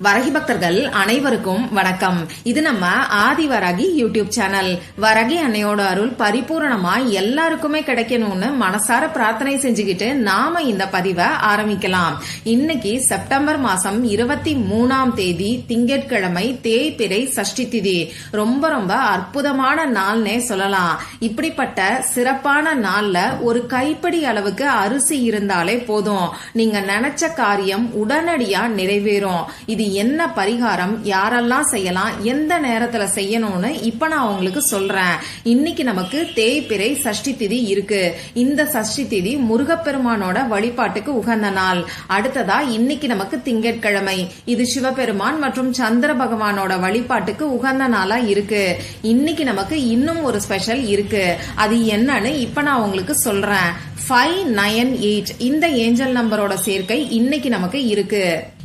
வரகி பக்தர்கள் அனைவருக்கும் வணக்கம். இது நம்ம ஆதி வரகி யூடியூப் சேனல். வரகி அன்னையோட அருள் பரிபூரணமா எல்லாருக்குமே கிடைக்கணும்னு மனசார பிரார்த்தனை செஞ்சுக்கிட்டு நாம இந்த பதிவை ஆரம்பிக்கலாம். இன்னைக்கு செப்டம்பர் மாசம் 23ஆம் தேதி திங்கட்கிழமை, தேய்பிறை சஷ்டி திதி. ரொம்ப ரொம்ப அற்புதமான நாள்னே சொல்லலாம். இப்படிப்பட்ட சிறப்பான நாள்ல ஒரு கைப்பிடி அளவுக்கு அரிசி இருந்தாலே போதும், நீங்க நினைச்ச காரியம் உடனடியா நிறைவேறும். இது என்ன பரிகாரம், யாரெல்லாம் செய்யலாம், எந்த நேரத்துல செய்யணும்னு இப்ப நான் உங்களுக்கு சொல்றேன். இன்னைக்கு நமக்கு தேய்பிறை சஷ்டி திதி இருக்கு. இந்த சஷ்டி திதி முருகப்பெருமானோட வழிபாட்டுக்கு உகந்த நாள். அடுத்ததா இன்னைக்கு நமக்கு திங்கட்கிழமை, இது சிவபெருமான் மற்றும் சந்திர பகவானோட வழிபாட்டுக்கு உகந்த நாளா இருக்கு. இன்னைக்கு நமக்கு இன்னும் ஒரு ஸ்பெஷல் இருக்கு. அது என்னன்னு இப்ப நான் உங்களுக்கு சொல்றேன். 598 இந்த ஏஞ்சல் நம்பரோட சேர்க்கை இன்னைக்கு நமக்கு இருக்கு.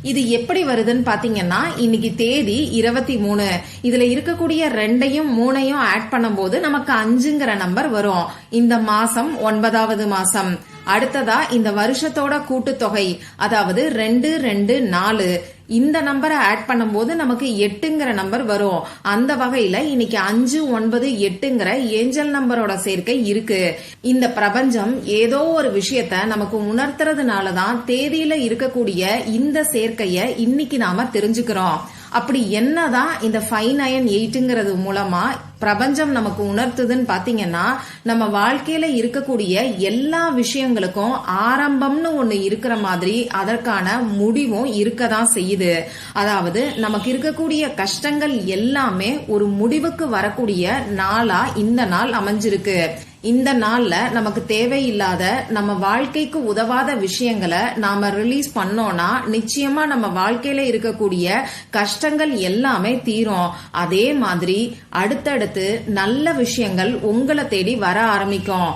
இது எப்படி வருதுன்னு பாத்தீங்கன்னா, இன்னைக்கு தேதி 23. இதுல இருக்கக்கூடிய 2யும் 3யும் ஆட் பண்ணும்போது நமக்கு 5ங்கிற நம்பர் வரும். இந்த மாசம் 9வது மாசம். அடுத்ததா இந்த வருஷத்தோட கூட்டுத்தொகை, அதாவது 224. இந்த நம்பரை ஆட் பண்ணும்போது நமக்கு 8ங்கிற நம்பர் வரும். அந்த வகையில இன்னைக்கு 5, 9, 8ங்கிற ஏஞ்சல் நம்பரோட சேர்க்கை இருக்கு. இந்த பிரபஞ்சம் ஏதோ ஒரு விஷயத்த நமக்கு உணர்த்துறதுனாலதான் தேதியில இருக்கக்கூடிய இந்த சேர்க்கைய இன்னைக்கு நாம தெரிஞ்சுக்கிறோம். அப்படி என்னதான் இந்த 598ங்கிறது மூலமா பிரபஞ்சம் நமக்கு உணர்த்துதுன்னு பாத்தீங்கன்னா, நம்ம வாழ்க்கையில இருக்கக்கூடிய எல்லா விஷயங்களுக்கும் ஆரம்பம்னு ஒண்ணு இருக்கிற மாதிரி அதற்கான முடிவும் இருக்கதான் செய்யுது. அதாவது நமக்கு இருக்கக்கூடிய கஷ்டங்கள் எல்லாமே ஒரு முடிவுக்கு வரக்கூடிய நாளா இந்த நாள் அமைஞ்சிருக்கு. இந்த நாள்ல நமக்கு தேவையில்லாத, நம்ம வாழ்க்கைக்கு உதவாத விஷயங்களை நாம ரிலீஸ் பண்ணோம்னா நிச்சயமா நம்ம வாழ்க்கையில இருக்கக்கூடிய கஷ்டங்கள் எல்லாமே தீரும். அதே மாதிரி அடுத்தடுத்து நல்ல விஷயங்கள் உங்களை தேடி வர ஆரம்பிக்கும்.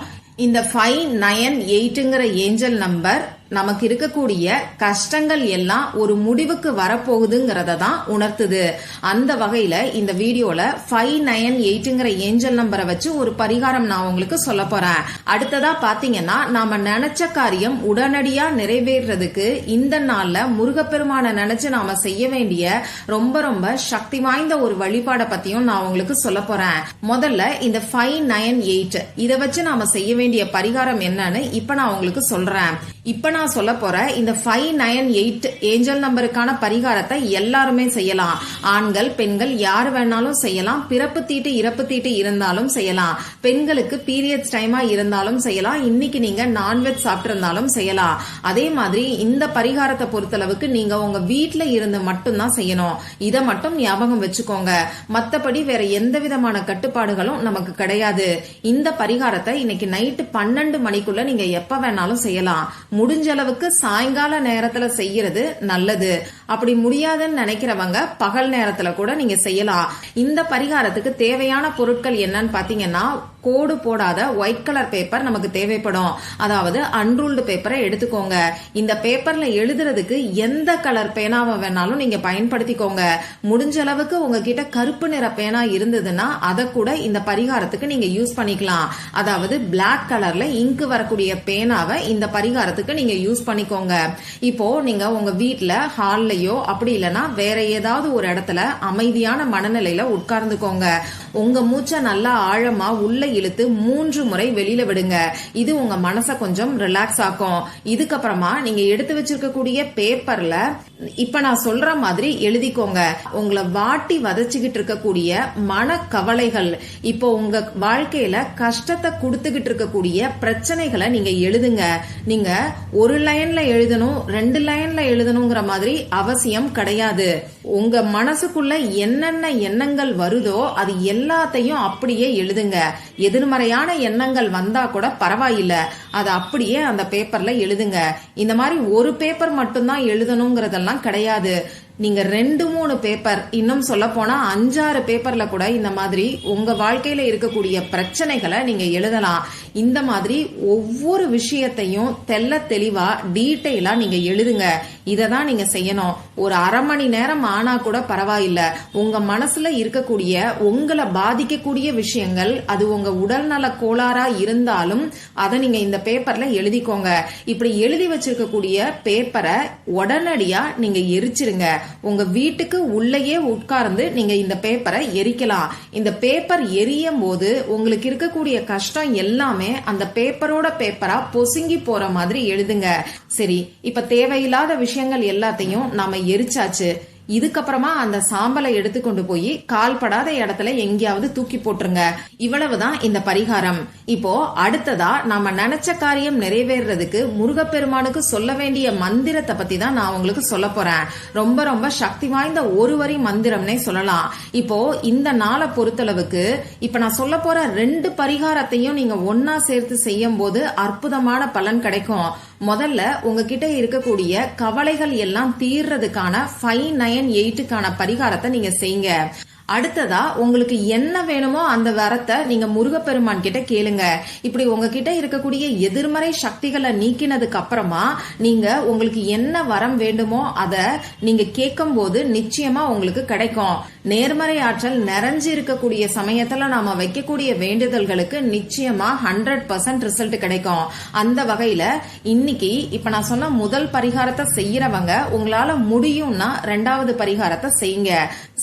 இந்த 598ங்கிற ஏஞ்சல் நம்பர் நமக்கு இருக்கக்கூடிய கஷ்டங்கள் எல்லாம் ஒரு முடிவுக்கு வரப்போகுதுங்கிறத தான் உணர்த்துது. அந்த வகையில இந்த வீடியோல 598ங்கிற ஏஞ்சல் நம்பரை வச்சு ஒரு பரிகாரம் நான் உங்களுக்கு சொல்ல போறேன். அடுத்ததா பாத்தீங்கன்னா, நாம நினைச்ச காரியம் உடனடியா நிறைவேறதுக்கு இந்த நாள்ல முருகப்பெருமான நினைச்சு நாம செய்ய வேண்டிய ரொம்ப ரொம்ப சக்தி வாய்ந்த ஒரு வழிபாடை பத்தியும் நான் உங்களுக்கு சொல்ல போறேன். முதல்ல இந்த 598 இதை வச்சு நாம செய்ய வேண்டிய பரிகாரம் என்னன்னு இப்ப நான் உங்களுக்கு சொல்றேன். இப்ப நான் சொல்ல போற இந்த 598 ஏஞ்சல் நம்பருக்கான பரிகாரத்தை எல்லாருமே செய்யலாம். ஆண்கள், பெண்கள் யாரு வேணாலும் செய்யலாம். பிறப்பு தீட்டு, இறப்பு தீட்டு இருந்தாலும் செய்யலாம். பெண்களுக்கு பீரியட்ஸ் டைமா இருந்தாலும் செய்யலாம். இன்னைக்கு நீங்க நான்வெஜ் சாப்பிட்டு இருந்தாலும் செய்யலாம். அதே மாதிரி இந்த பரிகாரத்தை பொறுத்தளவுக்கு நீங்க உங்க வீட்டுல இருந்து மட்டும்தான் செய்யணும். இதை மட்டும் ஞாபகம் வச்சுக்கோங்க. மத்தபடி வேற எந்த விதமான கட்டுப்பாடுகளும் நமக்கு கிடையாது. இந்த பரிகாரத்தை இன்னைக்கு நைட்டு 12 மணிக்குள்ள நீங்க எப்ப வேணாலும் செய்யலாம். முடிஞ்ச அளவுக்கு சாயங்கால நேரத்துல செய்யறது நல்லது. அப்படி முடியாதுன்னு நினைக்கிறவங்க பகல் நேரத்துல கூட நீங்க செய்யலாம். இந்த பரிகாரத்துக்கு தேவையான பொருட்கள் என்னன்னு பாத்தீங்கன்னா, கோடு போடாத ஒயிட் கலர் பேப்பர் நமக்கு தேவைப்படும். அதாவது அன்ரூல்டு பேப்பரை எடுத்துக்கோங்க. இந்த பேப்பர்ல எழுதுறதுக்கு எந்த கலர் பேனாவை வேணாலும் நீங்க பயன்படுத்திக்கோங்க. முடிஞ்ச அளவுக்கு உங்ககிட்ட கருப்பு நிற பேனா இருந்ததுன்னா அதை கூட இந்த பரிகாரத்துக்கு நீங்க யூஸ் பண்ணிக்கலாம். அதாவது பிளாக் கலர்ல இங்கு வரக்கூடிய பேனாவை இந்த பரிகாரத்துக்கு நீங்க யூஸ் பண்ணிக்கோங்க. இப்போ நீங்க உங்க வீட்டுல ஹால்லயோ அப்படி இல்லைன்னா வேற ஏதாவது ஒரு இடத்துல அமைதியான மனநிலையில உட்கார்ந்துக்கோங்க. உங்க மூச்சை நல்லா ஆழமா உள்ள இழுத்து 3 முறை வெளியில விடுங்க. இது உங்க மனசை கொஞ்சம் ரிலாக்ஸ் ஆக்கும். இதுக்கப்புறமா நீங்க எடுத்து வச்சிருக்கக்கூடிய பேப்பர்ல இப்ப நான் சொல்ற மாதிரி எழுதிக்கோங்க. உங்களை வாட்டி வதச்சிக்கிட்டு இருக்கக்கூடிய மன கவலைகள், இப்போ உங்க வாழ்க்கையில கஷ்டத்தை கொடுத்துக்கிட்டு இருக்கக்கூடிய பிரச்சனைகளை நீங்க எழுதுங்க. நீங்க ஒரு லைன்ல எழுதணும், 2 லைன்ல எழுதணுங்கிற மாதிரி அவசியம் கிடையாது. உங்க மனசுக்குள்ள என்னென்ன எண்ணங்கள் வருதோ அது எல்லாத்தையும் அப்படியே எழுதுங்க. எதிர்மறையான எண்ணங்கள் வந்தா கூட பரவாயில்ல, அது அப்படியே அந்த பேப்பர்ல எழுதுங்க. இந்த மாதிரி ஒரு பேப்பர் மட்டும்தான் எழுதணுங்கிறதெல்லாம் கிடையாது. நீங்க 2-3 பேப்பர், இன்னும் சொல்ல போனா 5-6 பேப்பர்ல கூட இந்த மாதிரி உங்க வாழ்க்கையில இருக்கக்கூடிய பிரச்சனைகளை நீங்க எழுதலாம். இந்த மாதிரி ஒவ்வொரு விஷயத்தையும் தெள்ள தெளிவா டீட்டெயிலா நீங்க எழுதுங்க. இததான் நீங்க செய்யணும். ஒரு அரை மணி நேரம் ஆனா கூட பரவாயில்ல. உங்க மனசுல இருக்கக்கூடிய உங்களை பாதிக்கக்கூடிய விஷயங்கள், அது உங்க உடல்நல கோளாறா இருந்தாலும் அதை நீங்க இந்த பேப்பர்ல எழுதிக்கோங்க. இப்படி எழுதி வச்சிருக்கக்கூடிய பேப்பரை உடனடியா நீங்க எரிச்சிருங்க. உங்க வீட்டுக்கு உள்ளேயே உட்கார்ந்து நீங்க இந்த பேப்பரை எரிக்கலாம். இந்த பேப்பர் எரியும் போது உங்களுக்கு இருக்கக்கூடிய கஷ்டம் எல்லாமே அந்த பேப்பரோட பேப்பரா பொசுங்கி போற மாதிரி எழுதுங்க. சரி, இப்ப தேவையில்லாத விஷயங்கள் எல்லாத்தையும் நாம எரிச்சாச்சு. இதுக்கப்புறமா அந்த சாம்பலை எடுத்து கொண்டு போய் கால்படாத இடத்துல எங்கேயாவது தூக்கி போட்டுருங்க. இவ்வளவுதான் இந்த பரிகாரம். இப்போ அடுத்ததா நாம நினைச்ச காரியம் நிறைவேறதுக்கு முருகப்பெருமானுக்கு சொல்ல வேண்டிய மந்திரத்தை பத்தி தான் நான் உங்களுக்கு சொல்ல போறேன். ரொம்ப ரொம்ப சக்தி வாய்ந்த ஒரு வரி மந்திரம்னே சொல்லலாம். இப்போ இந்த நாளை பொறுத்தளவுக்கு இப்ப நான் சொல்ல போற 2 பரிகாரத்தையும் நீங்க ஒன்னா சேர்த்து செய்யும் போது அற்புதமான பலன் கிடைக்கும். முதல்ல உங்ககிட்ட இருக்கக்கூடிய கவலைகள் எல்லாம் தீர்றதுக்கான 598க்கான பரிகாரத்தை நீங்க செய்யுங்க. அடுத்ததா உங்களுக்கு என்ன வேணுமோ அந்த வரத்தை நீங்க முருகப்பெருமான் கிட்ட கேளுங்க. இப்படி உங்ககிட்ட இருக்கக்கூடிய எதிர்மறை சக்திகளை நீக்கினதுக்கு அப்புறமா நீங்க உங்களுக்கு என்ன வரம் வேண்டுமோ அத நீங்க கேட்கும் போது நிச்சயமா உங்களுக்கு கிடைக்கும். நேர்மறை ஆற்றல் நிறைஞ்சு இருக்கக்கூடிய சமயத்துல நாம வைக்கக்கூடிய வேண்டுதல்களுக்கு நிச்சயமா 100% ரிசல்ட் கிடைக்கும். அந்த வகையில இன்னைக்கு இப்ப நான் சொன்ன முதல் பரிகாரத்தை செய்யறவங்க உங்களால முடியும்னா 2வது பரிகாரத்தை செய்யுங்க.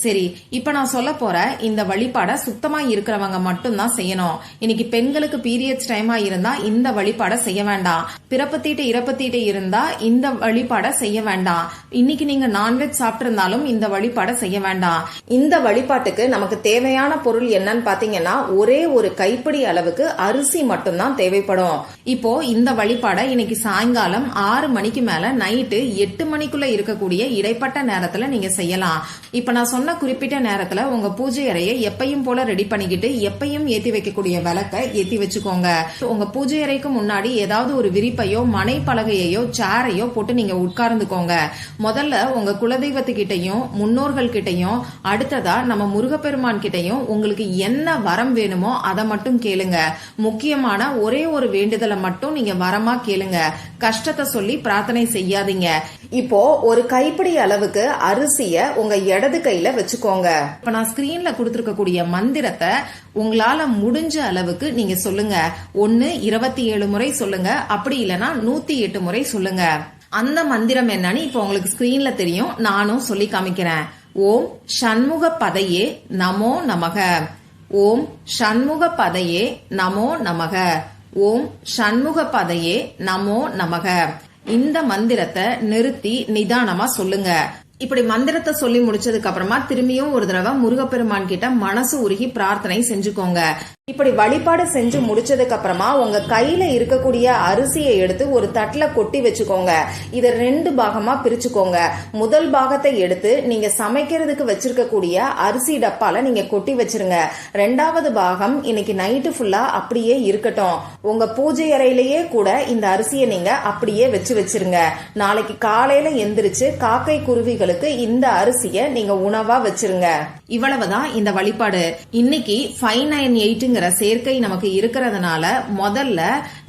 சரி, இப்ப நான் சொல்ல போற இந்த வழிபாட சுத்தமா இருக்கிறவங்க மட்டும் தான் செய்யணும். இன்னைக்கு பெண்களுக்கு பீரியட்ஸ் டைமா இருந்தா இந்த வழிபாட செய்ய வேண்டாம். பிறப்பு தீட்டு இறப்பு தீட்டு இருந்தா இந்த வழிபாட செய்ய வேண்டாம். இன்னைக்கு நீங்க நான்வெஜ் சாப்பிட்டு இருந்தாலும் இந்த வழிபாட செய்ய வேண்டாம். இந்த வழிபாட்டுக்கு நமக்கு தேவையான பொருள் என்னன்னு பாத்தீங்கன்னா ஒரே ஒரு கைப்பிடி அளவுக்கு அரிசி மட்டும்தான் தேவைப்படும். இப்போ இந்த வழிபாட இன்னைக்கு சாயங்காலம் 6 மணிக்கு மேல நைட்டு 8 மணிக்குள்ள இருக்கக்கூடிய இடைப்பட்ட நேரத்துல நீங்க செய்யலாம். இப்ப நான் சொன்ன குறிப்பிட்ட நேரத்துல உங்க பூஜை அறையை எப்பையும் போல ரெடி பண்ணிக்கிட்டு எப்பையும் ஏத்தி வைக்கக்கூடிய விளக்க ஏத்தி வச்சுக்கோங்க. உங்க பூஜை அறைக்கு முன்னாடி ஏதாவது ஒரு விரிப்பையோ மனை பலகையோ சேரையோ போட்டு நீங்க உட்கார்ந்துக்கோங்க. முதல்ல உங்க குலதெய்வத்துக்கிட்டையும் முன்னோர்கள் கிட்டையும் அடுத்ததா நம்ம முருகப்பெருமான் கிட்டையும் உங்களுக்கு என்ன வரம் வேணுமோ அதை மட்டும் கேளுங்க. முக்கியமான ஒரே ஒரு வேண்டுதலை மட்டும் நீங்க வரமா கேளுங்க. கஷ்டத்தை சொல்லி பிரார்த்தனை செய்யாதீங்க. இப்போ ஒரு கைப்பிடி அளவுக்கு அரிசிய உங்க இடது கையில வச்சுக்கோங்க. இப்ப நான் ஸ்கிரீன்ல கொடுத்திருக்கக்கூடிய மந்திரத்தை உங்களால முடிஞ்ச அளவுக்கு நீங்க சொல்லுங்க. 27 முறை சொல்லுங்க, அப்படி இல்லைன்னா 108 முறை சொல்லுங்க. அந்த மந்திரம் என்னன்னு இப்ப உங்களுக்கு ஸ்கிரீன்ல தெரியும், நானும் சொல்லி காமிக்கிறேன். ஓம் ஷண்முக பதையே நமோ நமக. ஓம் ஷண்முக பதையே நமோ நமக. ஓம் ஷண்முக பதையே நமோ நமக. இந்த மந்திரத்தை நிறுத்தி நிதானமா சொல்லுங்க. இப்படி மந்திரத்தை சொல்லி முடிச்சதுக்கு அப்புறமா திரும்பியும் ஒரு தடவை முருகப்பெருமான் கிட்ட மனசு உருகி பிரார்த்தனை செஞ்சுக்கோங்க. இப்படி வழிபாடு செஞ்சு முடிச்சதுக்கு அப்புறமா உங்க கையில இருக்கக்கூடிய அரிசியை எடுத்து ஒரு தட்டுல கொட்டி வச்சுக்கோங்க. இத 2 பாகமா பிரிச்சுக்கோங்க. முதல் பாகத்தை எடுத்து நீங்க சமைக்கிறதுக்கு வச்சிருக்கக்கூடிய அரிசி டப்பால நீங்க கொட்டி வச்சிருங்க. 2வது பாகம் இன்னைக்கு நைட்டு ஃபுல்லா அப்படியே இருக்கட்டும். உங்க பூஜை அறையிலேயே கூட இந்த அரிசியை நீங்க அப்படியே வச்சிருங்க. நாளைக்கு காலையில எந்திரிச்சு காக்கை குருவிகளுக்கு இந்த அரிசியை நீங்க உணவா வச்சிருங்க. இவ்வளவுதான் இந்த வழிபாடு. இன்னைக்கு 598 சேர்க்கை நமக்கு இருக்கிறதுனால முதல்ல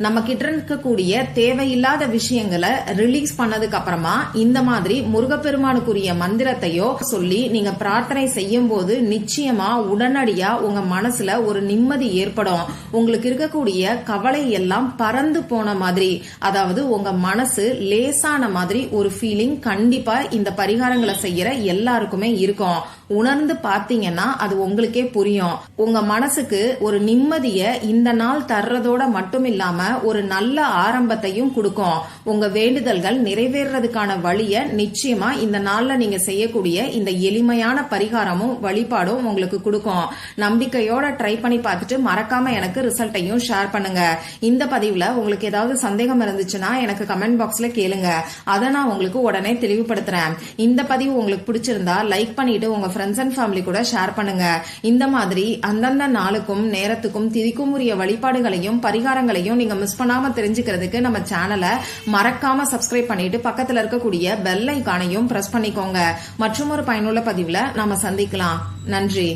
நம்ம கிட்ட இருக்கக்கூடிய தேவையில்லாத விஷயங்களை ரிலீஸ் பண்ணதுக்கு அப்புறமா இந்த மாதிரி முருகப்பெருமானுக்குரிய மந்திரத்தையோ சொல்லி நீங்க பிரார்த்தனை செய்யும் போது நிச்சயமா உடனடியா உங்க மனசுல ஒரு நிம்மதி ஏற்படும். உங்களுக்கு இருக்கக்கூடிய கவலை எல்லாம் பறந்து போன மாதிரி, அதாவது உங்க மனசு லேசான மாதிரி ஒரு ஃபீலிங் கண்டிப்பா இந்த பரிகாரங்களை செய்யற எல்லாருக்குமே இருக்கும். உணர்ந்து பாத்தீங்கன்னா அது உங்களுக்கே புரியும். உங்க மனசுக்கு ஒரு நிம்மதிய இந்த நாள் தர்றதோட மட்டும் இல்லாம ஒரு நல்ல ஆரம்பத்தையும் கொடுக்கும். உங்க வேண்டுதல்கள் நிறைவேறதுக்கான வழிய நிச்சயமா இந்த நாள்ல நீங்க செய்யக்கூடிய இந்த எளிமையான பரிகாரமும் வழிபாடும் உங்களுக்கு கொடுக்கும். நம்பிக்கையோட ட்ரை பண்ணி பார்த்துட்டு மறக்காம எனக்கு ரிசல்ட்டையும் ஷேர் பண்ணுங்க. இந்த பதிவுல உங்களுக்கு ஏதாவது சந்தேகம் இருந்துச்சுன்னா எனக்கு கமெண்ட் பாக்ஸ்ல கேளுங்க. அதை நான் உங்களுக்கு உடனே தெளிவுபடுத்துறேன். இந்த பதிவு உங்களுக்கு பிடிச்சிருந்தா லைக் பண்ணிட்டு உங்க ஃப்ரெண்ட்ஸ் அண்ட் ஃபேமிலி கூட ஷேர் பண்ணுங்க. இந்த மாதிரி அந்தந்த நாளுக்கும் நேரத்துக்கும் திதிக்கும் உரிய வழிபாடுகளையும் பரிகாரங்களையும் நீங்க மிஸ் பண்ணாம தெரிஞ்சுக்கிறதுக்கு நம்ம சேனலை மறக்காம சப்ஸ்கிரைப் பண்ணிட்டு பக்கத்துல இருக்கக்கூடிய பெல் ஐகானையும் பிரஸ் பண்ணிக்கோங்க. மற்றும் ஒரு பயனுள்ள பதிவுல நாம சந்திக்கலாம். நன்றி.